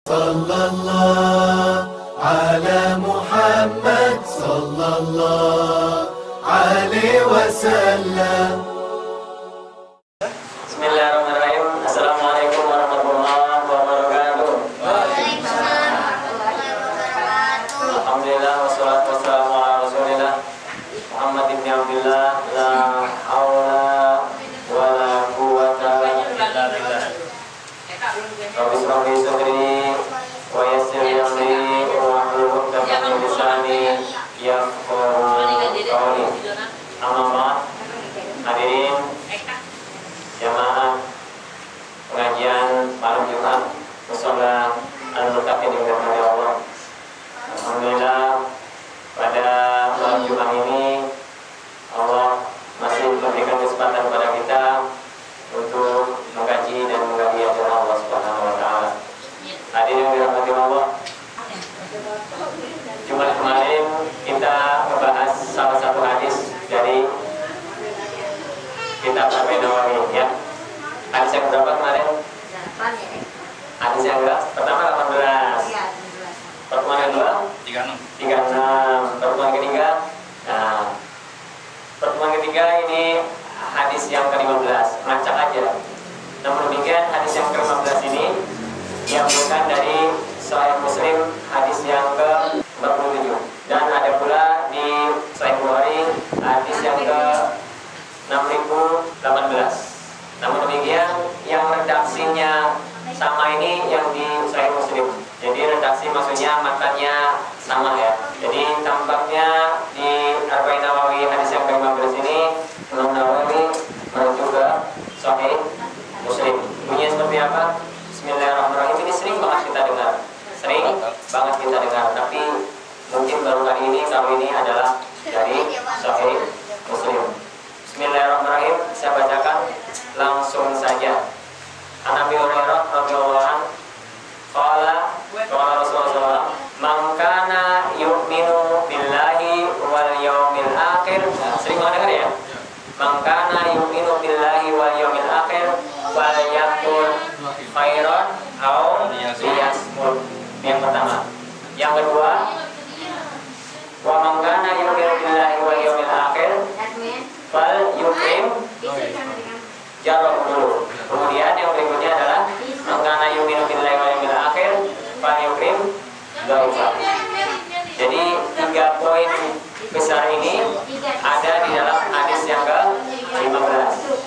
Sallallahu ala Muhammad sallallahu alaihi wasallam. Bismillahirrahmanirrahim. Assalamualaikum warahmatullahi wabarakatuh. Alhamdulillah wassalatu wassalamu ala Rasulillah Muhammad ibn Abdullah. La haula wala quwwata illa billah. Rabbi shrah li sadri wa yassir li amri wahlul 'uqdatam min lisani yafqahu qawli. Amma ba'd. Hadirin jamaah pengajian malam Jumat mushola Al-Muttaqin yang dirahmati Allah. Alhamdulillah pada malam Jumat ini Allah masih memberikan kesempatan kepada kita untuk mengkaji dan mengkaji ajaran Allah Subhanahu wa taala. Hadirin yang dirahmati Allah, Jumat kemarin kita membahas salah satu hadis dari kitab An-Nawawi, ya. Hadis yang berapa kemarin? Hadis yang berapa? Pertama 18. Pertemuan kedua 36. Pertemuan ketiga. Nah, pertemuan ketiga ini hadis yang ke-15. Ngacak aja. Namun demikian hadis yang ke-15 ini yang bukan dari Sahih Muslim, hadis yang ke-47. Dan ada pula di Sahih Bukhari hadis yang ke-6018. Namun demikian yang redaksinya sama ini yang di Sahih Muslim. Jadi redaksi maksudnya matanya sama, ya. Jadi tampaknya di Arba'in Nawawi hadis yang ke-15 ini Imam Nawawi merujuk ke Sahih Muslim. Bunyinya seperti apa? Bismillahirrahmanirrahim. Ini sering banget kita dengar. Sering banget kita dengar, tapi mungkin baru kali ini kalau ini adalah dari Sahih Muslim. Bismillahirrahmanirrahim. Saya bacakan langsung saja. An Abi Hurairah radhiyallahu anhu qala Rasulullah man kana yu'minu billahi wal yaumil akhir. Sering banget dengar, ya? Man kana yu'minu billahi wal yaumil akhir falyaqul khairan aw liyasmut. Yang pertama. Yang kedua, wa man kana yu'minu billahi wal yaumil akhir fal yukrim jarah dulu. Kemudian yang berikutnya adalah mengkana yu'minu billahi wal yawmil akhir fal yukrim dzaufa. Jadi 3 poin besar ini ada di dalam hadis yang ke-15.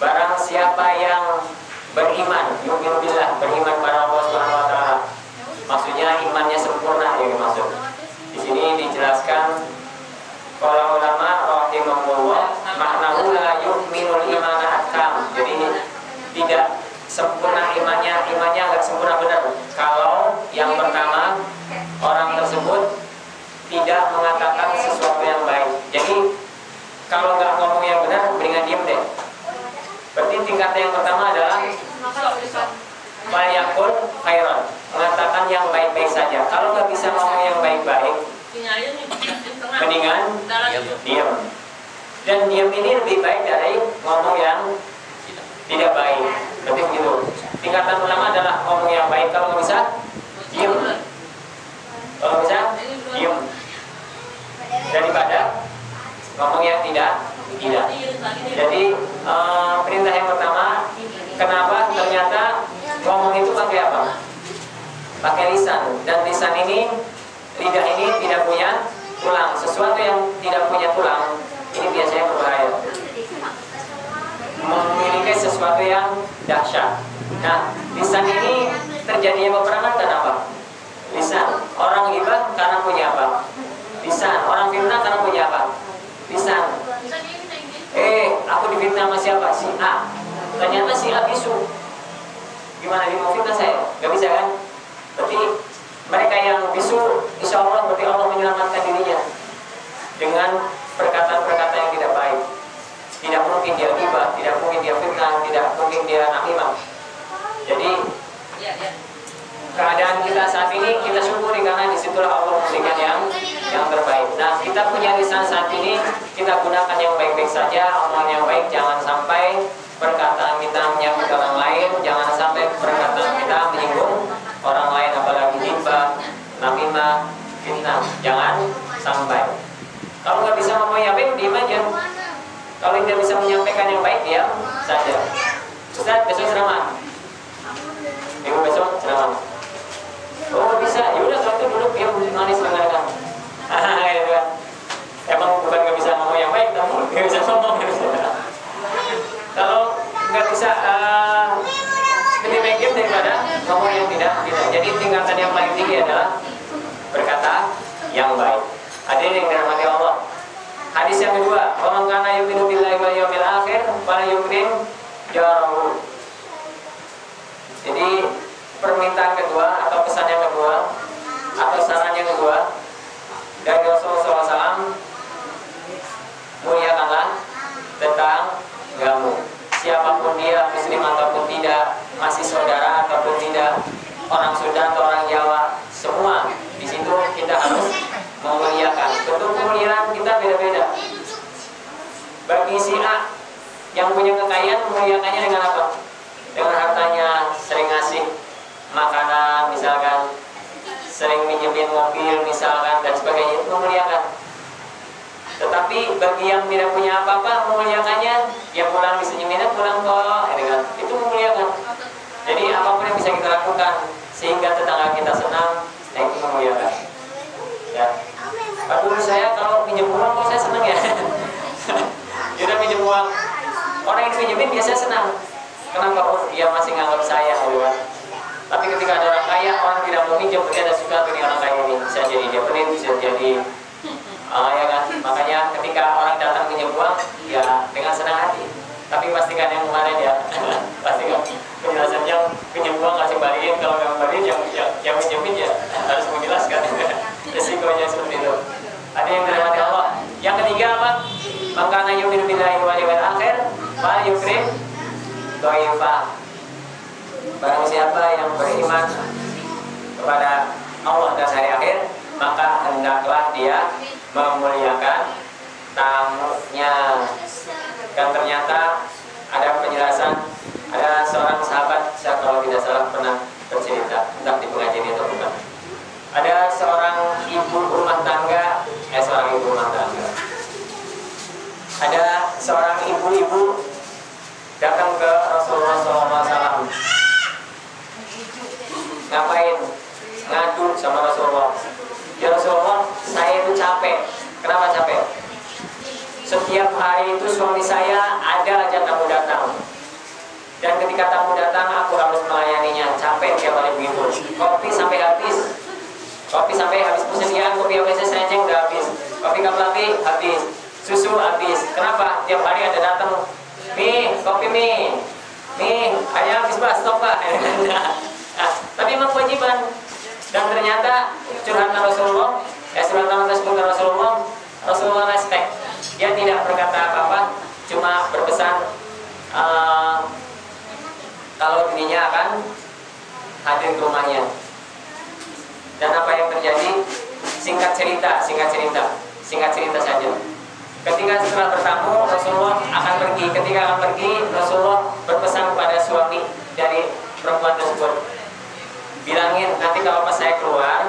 Barang siapa yang beriman, yu'minu billah, beriman pada Allah Subhanahu wa taala. Maksudnya imannya sempurna, yang dimaksud. Di sini dijelaskan para ulama rahimahullah, maknahu la yu'minul imana atkam. Jadi tidak sempurna imannya agak sempurna benar kalau yang pertama orang tersebut tidak mengatakan sesuatu yang baik. Jadi kalau nggak ngomong yang benar, mendingan diem deh. Berarti tingkatan yang pertama adalah fayaqul khairan, mengatakan yang baik-baik saja. Kalau nggak bisa ngomong yang baik-baik, mendingan diam. Dan diam ini lebih baik dari ngomong yang tidak baik. Berarti begitu. Tingkatan pertama adalah ngomong yang baik. Kalau nggak bisa, diam. Kalau bisa, diam. Daripada ngomong yang tidak. Jadi perintah yang pertama, kenapa ternyata ngomong itu pakai apa? Pakai lisan. Dan lisan ini, lidah ini tidak punya tulang. Sesuatu yang tidak punya tulang ini biasanya berbahaya, memiliki sesuatu yang dahsyat. Nah, lisan ini terjadinya peperangan karena apa? Lisan. Orang ghibah karena punya apa? Lisan. Orang fitnah karena punya apa? Lisan. Aku difitnah sama siapa? Si A. Ternyata si A bisu. Gimana dia mau fitnah saya? Gak bisa, kan? Berarti mereka yang bisu, insya Allah berarti Allah menyelamatkan dirinya dengan perkataan-perkataan yang tidak baik. Tidak mungkin dia ghibah, tidak mungkin dia fitnah, tidak mungkin dia namimah. Jadi keadaan kita saat ini kita syukuri karena disitulah Allah memberikan yang terbaik. Nah, kita punya lisan saat ini, kita gunakan yang baik-baik saja, omongan yang baik. Jangan sampai perkataan kita menyakiti orang lain, jangan sampai perkataan kita menyinggung orang lain. fitnah, jangan sampai. Kalau nggak bisa ngomong yang baik, diam aja. Kalau tidak bisa menyampaikan yang baik, diam saja. Ustaz, besok ceramah. Minggu besok ceramah. Oh bisa, ya udah kalau itu duduk diam manis dengarkan. Gitu kan. Emang bukan nggak bisa ngomong yang baik, tapi nggak bisa ngomong. Kalau nggak bisa lebih baik diam daripada ngomong yang tidak. Jadi tingkatan yang paling tinggi adalah berkata yang baik. Hadirin yang dirahmati Allah. Hadis yang kedua, wa man kana yu'minu billahi wal yawmil akhir fala yukrim jarahu. Jadi permintaan kedua atau pesan yang kedua atau saran yang kedua dari Rasulullah SAW, muliakanlah tetanggamu, siapapun dia, muslim ataupun tidak, masih saudara ataupun tidak, orang Sunda atau orang Jawa, semua di situ kita harus memuliakan. Bentuk kemuliaan kita beda-beda. Bagi si A yang punya kekayaan, memuliakannya dengan apa? Dengan hartanya, sering ngasih makanan misalkan, sering minjemin mobil misalkan, dan sebagainya, itu memuliakan. Tetapi bagi yang tidak punya apa-apa, memuliakannya ya pulang bisa nyeminat, pulang tolong, itu memuliakan. Jadi apapun yang bisa kita lakukan sehingga tetangga kita senang, nah itu memuliakan. Ya. Aduh, saya kalau pinjam uang kok saya senang ya. Dia pinjam uang, orang yang pinjemin biasanya senang. Kenapa? Oh, dia masih nganggap saya, ya. Tapi ketika ada orang kaya, orang tidak mau pinjam, berarti ada sesuatu nih orang kaya ini. Bisa jadi dia pelit, bisa jadi ya kan. Makanya ketika orang datang pinjam uang, ya dengan senang hati. Tapi pastikan yang kemarin ya, pastikan penjelasannya pinjam uang kasih balikin. Kalau nggak balikin, yang pinjemin ya harus menjelaskan. Resikonya seperti itu. Ada yang dirahmati Allah. Yang ketiga apa? Maka yu'minu billahi wal yawmil akhir fal yukrim dhaifa. Barang siapa yang beriman kepada Allah dan hari akhir, maka hendaklah dia memuliakan tamunya. Dan ternyata ada penjelasan, ada seorang sahabat, saya kalau tidak salah pernah bercerita, entah di pengajian itu bukan. Ada seorang ibu rumah tangga, ada seorang ibu-ibu datang ke Rasulullah SAW. Ngapain? Ngadu sama Rasulullah. Ya Rasulullah, saya itu capek. Kenapa capek? Setiap hari itu suami saya ada aja tamu datang. Dan ketika tamu datang, aku harus melayaninya. Capek tiap hari begitu. Kopi sampai habis persediaan kopi yang biasa saya cek udah habis. Kopi kaplapi habis. Susu habis. Kenapa? Tiap hari ada datang. Kopi mie, hanya habis pak, stop pak. Nah, tapi memang kewajiban. Dan ternyata curhatan Rasulullah, curhatan tersebut Rasulullah respect. Dia tidak berkata apa-apa, cuma berpesan kalau dirinya akan hadir ke rumahnya. Dan apa yang terjadi? Singkat cerita saja. Ketika setelah bertamu, Rasulullah akan pergi. Ketika akan pergi, Rasulullah berpesan kepada suami dari perempuan tersebut, bilangin nanti kalau pas saya keluar,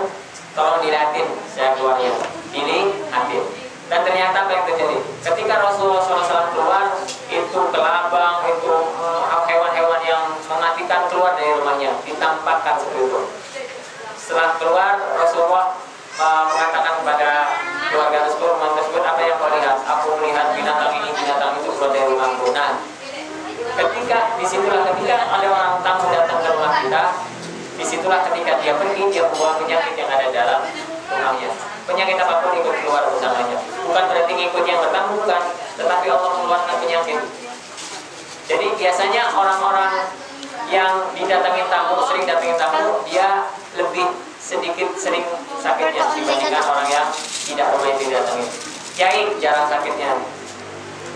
tolong dilihatin saya keluarnya. Ini hadir. Dan ternyata apa yang terjadi? Ketika Rasulullah SAW keluar, itu kelabang, itu hewan-hewan yang mematikan keluar dari rumahnya, ditampakkan seperti itu. Setelah keluar, Rasulullah mengatakan kepada keluarga tersebut, rumah tersebut, apa yang kau lihat? Aku melihat binatang ini, binatang itu keluar dari rumahku. Nah, disitulah ketika ada orang tamu datang ke rumah kita, disitulah ketika dia pergi, dia membawa penyakit yang ada dalam rumahnya. Penyakit apapun ikut keluar bersamanya. Bukan berarti ngikut yang bertamu, bukan, tetapi Allah mengeluarkan penyakit. Jadi biasanya orang-orang yang didatangin tamu, sering datangin tamu, dia lebih sering sakitnya dibandingkan orang yang tidak ramai didatengin. Kiai jarang sakitnya.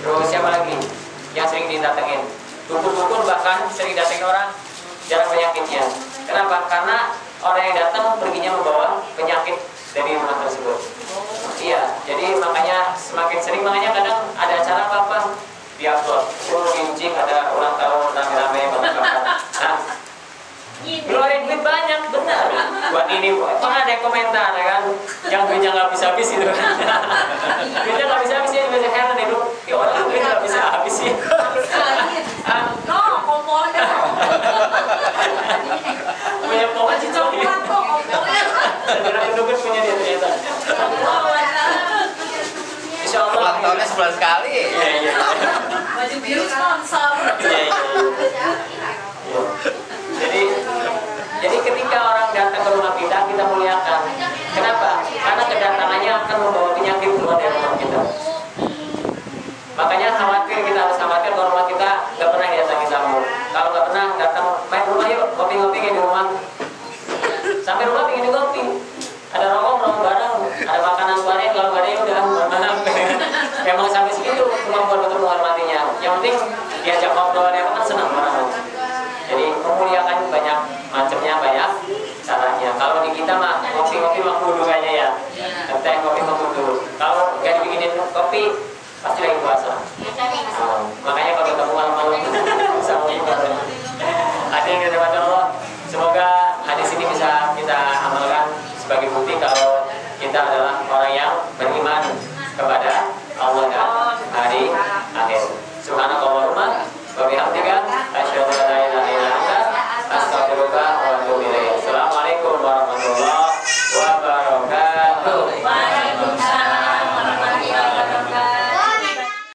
Terus siapa lagi yang sering didatengin? Dukun-dukun bahkan sering datengin orang, jarang penyakitnya. Kenapa? Karena orang yang datang perginya membawa penyakit dari rumah tersebut. Iya, jadi makanya semakin sering, makanya kadang ada acara apa-apa diupload. Gincing ada ulang tahun rame-rame bakar-bakar. Nah, ngeluarin duit banyak, benar. buat ini. Kok ada yang komentar ya kan? Yang duitnya nggak habis-habis itu. Duitnya nggak habis-habis ya, biasa heran itu. Ya orang duitnya nggak bisa habis sih. No, kompornya. Punya pohon sih cok. Segera menunggu punya dia ternyata. Insya Allah. Ulang tahunnya sebulan sekali. Iya iya. Baju biru sponsor. Iya iya. Jadi ketika orang datang ke rumah kita muliakan. Kenapa? Karena kedatangannya akan membawa penyakit keluar dari rumah kita. Makanya kita harus khawatir kalau rumah kita nggak pernah didatangi tamu. Kalau nggak pernah datang, main rumah yuk, ngopi-ngopi di rumah. Sampai rumah pengen kopi. Ada rokok bareng, ada makanan keluarnya, kalau nggak ada ya udah maaf. Memang sampai segitu kemampuan untuk menghormatinya. Yang penting diajak ngobrol ya kan senang orang. Jadi memuliakan banyak macamnya, banyak caranya. Kalau di kita mah ngopi-ngopi mah kudu kayaknya ya. Teh ngopi mah kudu. Kalau nggak dibikinin kopi pasti lagi puasa. Makanya kalau ketemu malam-malam bisa ngopi bareng. Hadirin yang dirahmati Allah, semoga hadis ini bisa kita amalkan sebagai bukti kalau kita adalah orang yang beriman kepada